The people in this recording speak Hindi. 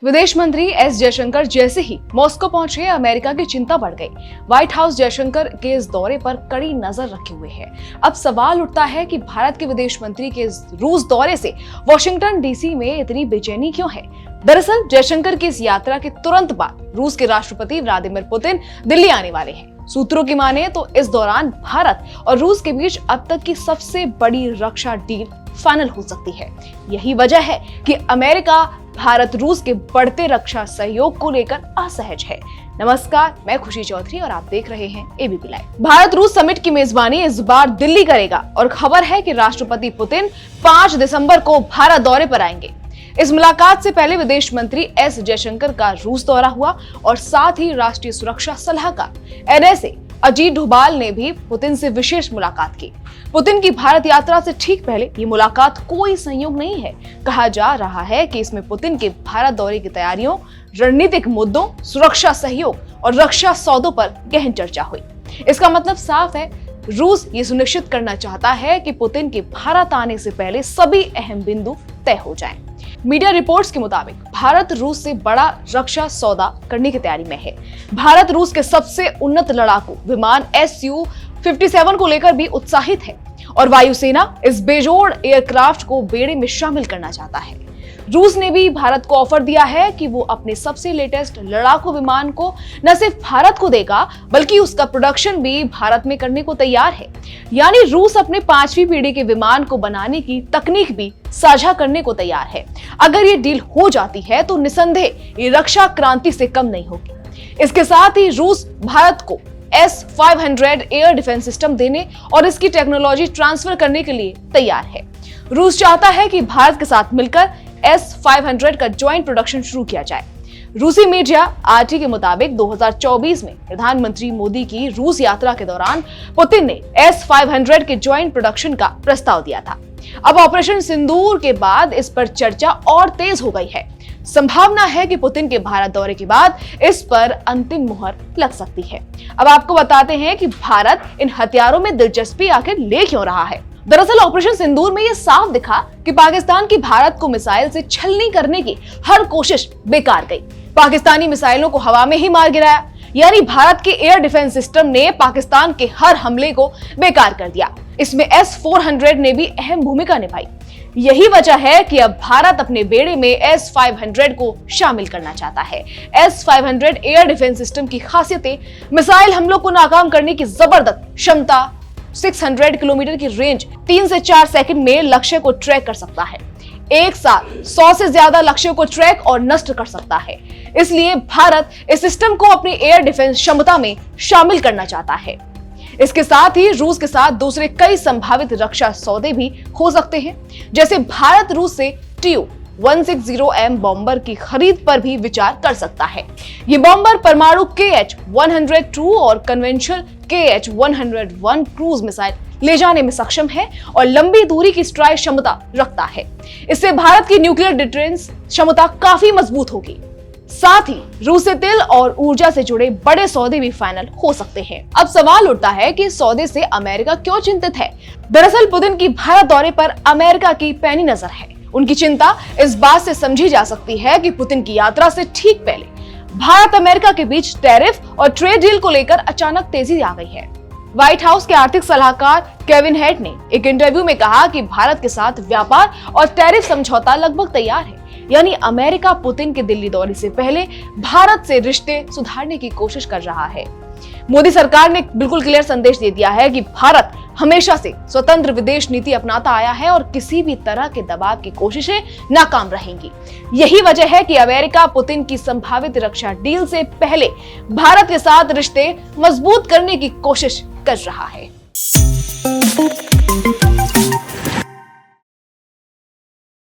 विदेश मंत्री एस जयशंकर जैसे ही मॉस्को पहुंचे, अमेरिका की चिंता बढ़ गई। व्हाइट हाउस जयशंकर के इस दौरे पर कड़ी नजर रखे हुए है। अब सवाल उठता है कि भारत के विदेश मंत्री के इस रूस दौरे से वॉशिंगटन डीसी में इतनी बेचैनी क्यों है। दरअसल जयशंकर की इस यात्रा के तुरंत बाद रूस के राष्ट्रपति व्लादिमीर पुतिन दिल्ली आने वाले हैं। सूत्रों की माने तो इस दौरान भारत और रूस के बीच अब तक की सबसे बड़ी रक्षा डील फाइनल हो सकती है। यही वजह है कि अमेरिका भारत रूस के बढ़ते रक्षा सहयोग को लेकर असहज है। नमस्कार, मैं खुशी चौधरी और आप देख रहे हैं एबीपी लाइव। भारत रूस समिट की मेजबानी इस बार दिल्ली करेगा और खबर है कि राष्ट्रपति पुतिन 5 दिसंबर को भारत दौरे पर आएंगे। इस मुलाकात से पहले विदेश मंत्री एस जयशंकर का रूस दौरा हुआ और साथ ही राष्ट्रीय सुरक्षा सलाहकार एनएसए अजीत डोभाल ने भी पुतिन से विशेष मुलाकात की। पुतिन की भारत यात्रा से ठीक पहले ये मुलाकात कोई संयोग नहीं है। कहा जा रहा है कि इसमें पुतिन के भारत दौरे की तैयारियों, रणनीतिक मुद्दों, सुरक्षा सहयोग और रक्षा सौदों पर गहन चर्चा हुई। इसका मतलब साफ है, रूस ये सुनिश्चित करना चाहता है कि पुतिन के भारत आने से पहले सभी अहम बिंदु तय हो जाएं। मीडिया रिपोर्ट्स के मुताबिक भारत रूस से बड़ा रक्षा सौदा करने की तैयारी में है। भारत रूस के सबसे उन्नत लड़ाकू विमान Su-57 को लेकर भी उत्साहित है और वायुसेना इस बेजोड़ एयरक्राफ्ट को बेड़े में शामिल करना चाहता है। रूस ने भी भारत को ऑफर दिया है कि वो अपने सबसे लेटेस्ट लड़ाकू विमान को न सिर्फ भारत को देगा, बल्कि उसका प्रोडक्शन भी भारत में करने को तैयार है। यानी रूस अपने 5वीं पीढ़ी के विमान को बनाने की तकनीक भी साझा करने को तैयार है। अगर ये डील हो जाती है तो निसंदेह ये रक्षा क्रांति से कम नहीं होगी। इसके साथ ही रूस भारत को S-500 एयर डिफेंस सिस्टम देने और इसकी टेक्नोलॉजी ट्रांसफर करने के लिए तैयार है। रूस चाहता है कि भारत के साथ मिलकर S-500 का ज्वाइंट प्रोडक्शन शुरू किया जाए। रूसी मीडिया आरटी के मुताबिक 2024 में प्रधानमंत्री मोदी की रूस यात्रा के दौरान पुतिन ने S-500 के ज्वाइंट प्रोडक्शन का प्रस्ताव दिया था। अब ऑपरेशन सिंदूर के बाद इस पर चर्चा और तेज हो गई है। संभावना है कि पुतिन के भारत दौरे के बाद इस पर अंतिम मुहर लग सकती है। अब आपको बताते हैं कि भारत इन हथियारों में दिलचस्पी आखिर ले क्यों रहा है। दरअसल ऑपरेशन सिंदूर में यह साफ दिखा कि पाकिस्तान की भारत को मिसाइल से छलनी करने की हर कोशिश बेकार गई। पाकिस्तानी मिसाइलों को हवा में ही मार गिराया। यानी भारत के एयर डिफेंस सिस्टम ने पाकिस्तान के हर हमले को बेकार कर दिया। इसमें S-400 ने भी अहम भूमिका निभाई। यही वजह है कि अब भारत अपने बेड़े में S-500 को शामिल करना चाहता है। S-500 एयर डिफेंस सिस्टम की खासियतें मिसाइल हमलों को नाकाम करने की जबरदस्त क्षमता, 600 किलोमीटर की रेंज, 3 से 4 सेकंड में लक्ष्य को ट्रैक कर सकता है। एक साथ 100 से ज्यादा लक्ष्यों को ट्रैक और नष्ट कर सकता है। इसलिए भारत इस सिस्टम को अपनी एयर डिफेंस क्षमता में शामिल करना चाहता है। इसके साथ ही रूस के साथ दूसरे कई संभावित रक्षा सौदे भी हो सकते हैं। जैसे भारत रूस से Tu-160M बॉम्बर की खरीद पर भी विचार कर सकता है। ये बॉम्बर परमाणु KH-102 और कन्वेंशनल KH-101 क्रूज मिसाइल ले जाने में सक्षम है और लंबी दूरी की स्ट्राइक क्षमता रखता है। इससे भारत की न्यूक्लियर डिफेंस क्षमता काफी मजबूत होगी। साथ ही रूस से तेल और ऊर्जा से जुड़े बड़े सौदे भी फाइनल हो सकते हैं। अब सवाल उठता है कि सौदे से अमेरिका क्यों चिंतित है। दरअसल पुतिन की भारत दौरे पर अमेरिका की पैनी नजर है। उनकी चिंता इस बात से समझी जा सकती है कि पुतिन की यात्रा से ठीक पहले भारत अमेरिका के बीच टैरिफ और ट्रेड डील को लेकर अचानक तेजी आ गई है। व्हाइट हाउस के आर्थिक सलाहकार केविन हेड ने एक इंटरव्यू में कहा कि भारत के साथ व्यापार और टैरिफ समझौता लगभग तैयार है। यानी अमेरिका पुतिन के दिल्ली दौरे से पहले भारत से रिश्ते सुधारने की कोशिश कर रहा है। मोदी सरकार ने बिल्कुल क्लियर संदेश दे दिया है कि भारत हमेशा से स्वतंत्र विदेश नीति अपनाता आया है और किसी भी तरह के दबाव की कोशिशें नाकाम रहेंगी। यही वजह है कि अमेरिका पुतिन की संभावित रक्षा डील से पहले भारत के साथ रिश्ते मजबूत करने की कोशिश कर रहा है।